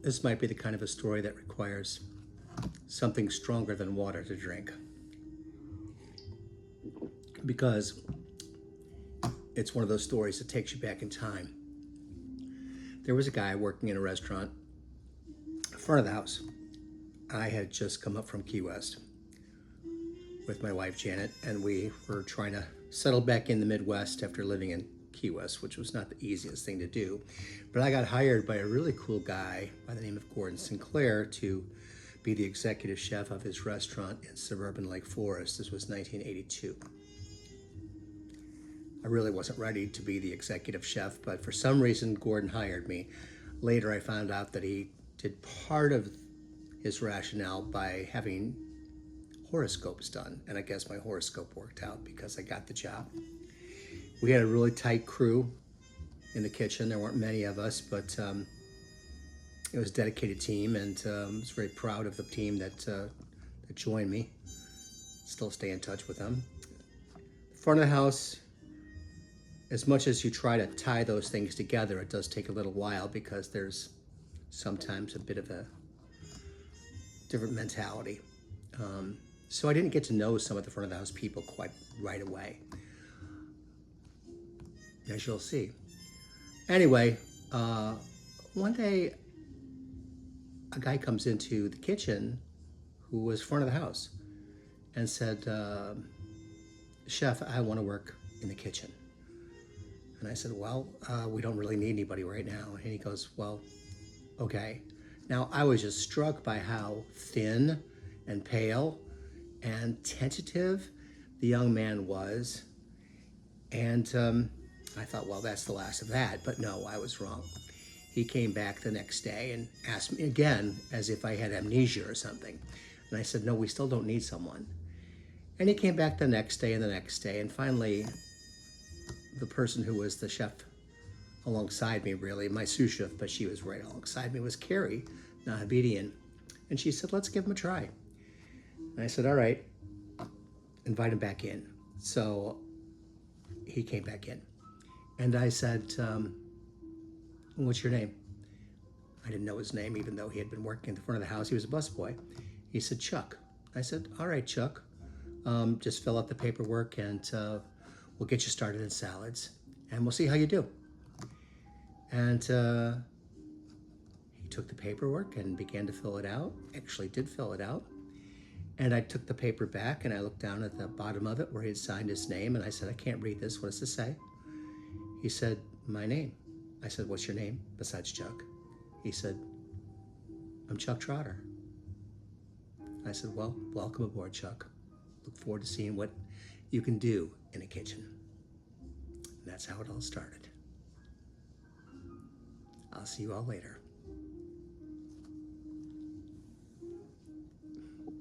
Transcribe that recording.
This might be the kind of a story that requires something stronger than water to drink, because it's one of those stories that takes you back in time. There was a guy working in a restaurant in front of the house. I had just come up from Key West with my wife Janet, and we were trying to settle back in the Midwest after living in Key West, which was not the easiest thing to do. But I got hired by a really cool guy by the name of Gordon Sinclair to be the executive chef of his restaurant in suburban Lake Forest. This was 1982. I really wasn't ready to be the executive chef, but for some reason Gordon hired me. Later I found out that he did part of his rationale by having horoscopes done, and I guess my horoscope worked out because I got the job. We had a really tight crew in the kitchen. There weren't many of us, but it was a dedicated team, and I was very proud of the team that joined me. Still stay in touch with them. Front of the house, as much as you try to tie those things together, it does take a little while because there's sometimes a bit of a different mentality. So I didn't get to know some of the front of the house people quite right away, as you'll see. Anyway, one day a guy comes into the kitchen who was front of the house and said, "Chef, I want to work in the kitchen." And I said, "Well, we don't really need anybody right now." And he goes, "Well, okay." Now, I was just struck by how thin and pale and tentative the young man was. And I thought, well, that's the last of that. But no, I was wrong. He came back the next day and asked me again, as if I had amnesia or something. And I said, "No, we still don't need someone." And he came back the next day and the next day. And finally, the person who was the chef alongside me, really, my sous chef, but she was right alongside me, was Carrie Nahabedian. And she said, "Let's give him a try." And I said, "All right, invite him back in." So he came back in. And I said, "What's your name?" I didn't know his name, even though he had been working at the front of the house. He was a busboy. He said, "Chuck." I said, "All right, Chuck. Just fill out the paperwork and we'll get you started in salads. And we'll see how you do." And he took the paperwork and began to fill it out. Actually did fill it out. And I took the paper back and I looked down at the bottom of it where he had signed his name. And I said, "I can't read this. What does this say?" He said, "My name." I said, "What's your name besides Chuck?" He said, "I'm Chuck Trotter." I said, "Well, welcome aboard, Chuck. Look forward to seeing what you can do in a kitchen." And that's how it all started. I'll see you all later.